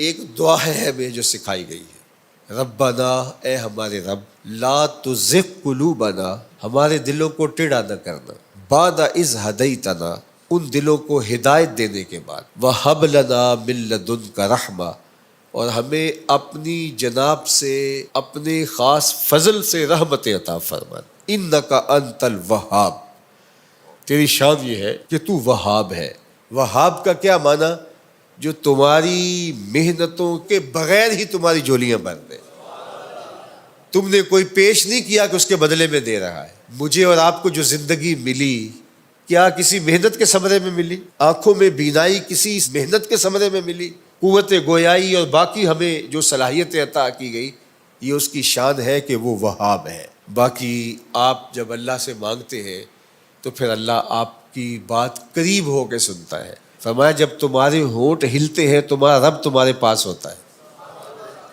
ایک دعا ہے ہمیں جو سکھائی گئی ہے، ربنا، اے ہمارے رب، لا تزغ قلوبنا، ہمارے دلوں کو ٹیڑھا نہ کرنا، بعد اذ ہدیتنا، ان دلوں کو ہدایت دینے کے بعد، وہب لنا من لدنک رحمہ، اور ہمیں اپنی جناب سے، اپنے خاص فضل سے رحمت عطا فرما، انک انت الوہاب، تیری شان یہ ہے کہ تو وہاب ہے۔ وہاب کا کیا معنی؟ جو تمہاری محنتوں کے بغیر ہی تمہاری جھولیاں بھر دے، تم نے کوئی پیش نہیں کیا کہ اس کے بدلے میں دے رہا ہے۔ مجھے اور آپ کو جو زندگی ملی، کیا کسی محنت کے ثمرے میں ملی؟ آنکھوں میں بینائی کسی محنت کے ثمرے میں ملی؟ قوت گویائی اور باقی ہمیں جو صلاحیتیں عطا کی گئی، یہ اس کی شان ہے کہ وہ وہاب ہے۔ باقی آپ جب اللہ سے مانگتے ہیں تو پھر اللہ آپ کی بات قریب ہو کے سنتا ہے۔ فرمایا جب تمہارے ہونٹ ہلتے ہیں تمہارا رب تمہارے پاس ہوتا ہے۔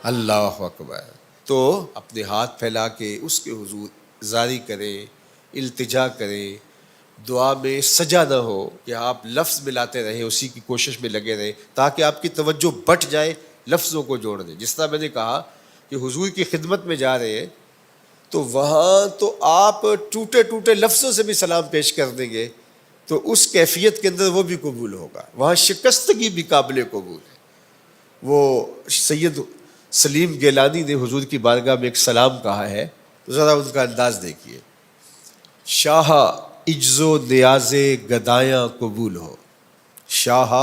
اللہ اکبر۔ تو اپنے ہاتھ پھیلا کے اس کے حضور زاری کریں، التجا کریں، دعا میں سجا نہ ہو کہ آپ لفظ ملاتے رہیں، اسی کی کوشش میں لگے رہیں تاکہ آپ کی توجہ بٹ جائے، لفظوں کو جوڑ دیں۔ جس طرح میں نے کہا کہ حضور کی خدمت میں جا رہے ہیں تو وہاں تو آپ ٹوٹے ٹوٹے لفظوں سے بھی سلام پیش کر دیں گے تو اس کیفیت کے اندر وہ بھی قبول ہوگا، وہاں شکستگی بھی قابل قبول ہے۔ وہ سید سلیم گیلانی نے حضور کی بارگاہ میں ایک سلام کہا ہے، ذرا ان کا انداز دیکھیے، شاہ عجز و نیاز گدایاں قبول ہو، شاہ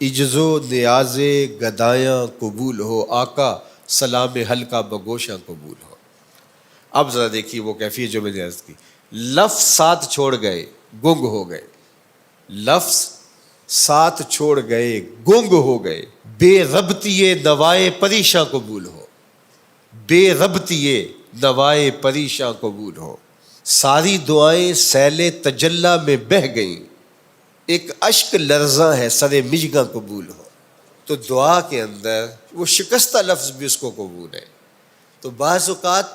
عجز و نیاز گدایاں قبول ہو، آقا سلام حلقہ بگوشاں قبول ہو۔ اب ذرا دیکھیے وہ کیفیت جو میں نے عرض کی، لفظ ساتھ چھوڑ گئے گنگ ہو گئے، لفظ ساتھ چھوڑ گئے گنگ ہو گئے، بے ربطیے نوائے پریشاں قبول ہو، بے ربطیے نوائے پریشاں قبول ہو، ساری دعائیں سیل تجلی میں بہہ گئیں، ایک اشک لرزاں ہے سر مژگاں قبول ہو۔ تو دعا کے اندر وہ شکستہ لفظ بھی اس کو قبول ہے۔ تو بعض اوقات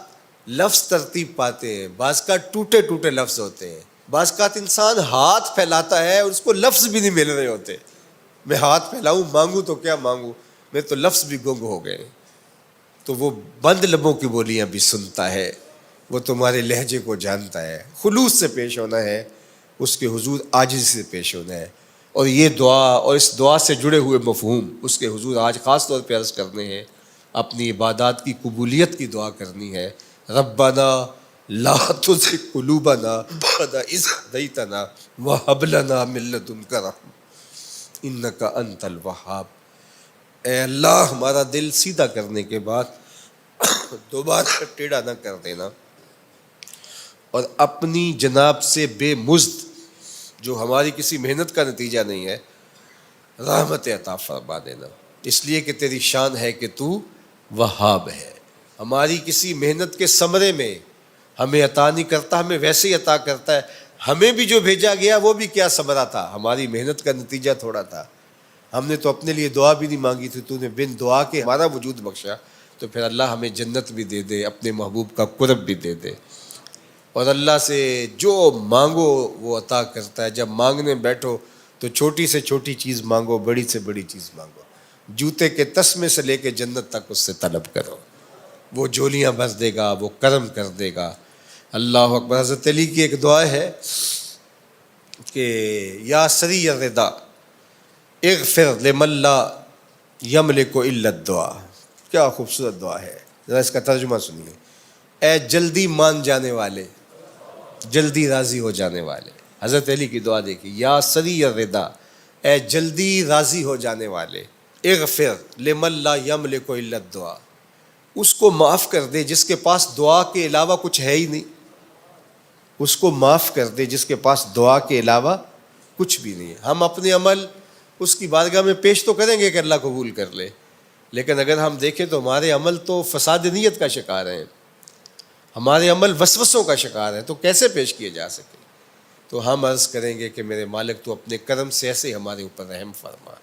لفظ ترتیب پاتے ہیں، بعض کا ٹوٹے ٹوٹے لفظ ہوتے ہیں، بعض کا انسان ہاتھ پھیلاتا ہے اور اس کو لفظ بھی نہیں مل رہے ہوتے۔ میں ہاتھ پھیلاؤں مانگوں تو کیا مانگوں، میں تو لفظ بھی گنگ ہو گئے۔ تو وہ بند لبوں کی بولیاں بھی سنتا ہے، وہ تمہارے لہجے کو جانتا ہے۔ خلوص سے پیش ہونا ہے، اس کے حضور عاجزی سے پیش ہونا ہے۔ اور یہ دعا اور اس دعا سے جڑے ہوئے مفہوم اس کے حضور آج خاص طور پہ عرض کرنے ہیں، اپنی عبادات کی قبولیت کی دعا کرنی ہے۔ ربنا لا تزغ قلوبنا بعد اذ ہدیتنا وہب لنا من لدنک رحمہ انک انت الوہاب۔ اے اللہ ہمارا دل سیدھا کرنے کے بعد دوبارہ ٹیڑھا نہ کر دینا، اور اپنی جناب سے بے مزد، جو ہماری کسی محنت کا نتیجہ نہیں ہے، رحمت عطا فرما دینا، اس لیے کہ تیری شان ہے کہ تو وہاب ہے۔ ہماری کسی محنت کے ثمرے میں ہمیں عطا نہیں کرتا، ہمیں ویسے ہی عطا کرتا ہے۔ ہمیں بھی جو بھیجا گیا وہ بھی کیا ثمرہ تھا، ہماری محنت کا نتیجہ تھوڑا تھا۔ ہم نے تو اپنے لیے دعا بھی نہیں مانگی تھی، تو نے بن دعا کے ہمارا وجود بخشا، تو پھر اللہ ہمیں جنت بھی دے دے، اپنے محبوب کا قرب بھی دے دے۔ اور اللہ سے جو مانگو وہ عطا کرتا ہے۔ جب مانگنے بیٹھو تو چھوٹی سے چھوٹی چیز مانگو، بڑی سے بڑی چیز مانگو، جوتے کے تسمے سے لے کے جنت تک اس سے طلب کرو، وہ جھولیاں بھر دے گا، وہ کرم کر دے گا۔ اللہ اکبر۔ حضرت علی کی ایک دعا ہے کہ یا سری الرضا اغفر لمن لا یملک الا الدعاء۔ کیا خوبصورت دعا ہے، ذرا اس کا ترجمہ سنیے۔ اے جلدی مان جانے والے، جلدی راضی ہو جانے والے۔ حضرت علی کی دعا دیکھیے، یا سری الرضا، اے جلدی راضی ہو جانے والے، اغفر لمن لا یملک الا الدعاء، اس کو معاف کر دے جس کے پاس دعا کے علاوہ کچھ ہے ہی نہیں، اس کو معاف کر دے جس کے پاس دعا کے علاوہ کچھ بھی نہیں ہے۔ ہم اپنے عمل اس کی بارگاہ میں پیش تو کریں گے کہ اللہ قبول کر لے، لیکن اگر ہم دیکھیں تو ہمارے عمل تو فساد نیت کا شکار ہیں، ہمارے عمل وسوسوں کا شکار ہے، تو کیسے پیش کیے جا سکے؟ تو ہم عرض کریں گے کہ میرے مالک تو اپنے کرم سے ایسے ہمارے اوپر رحم فرما۔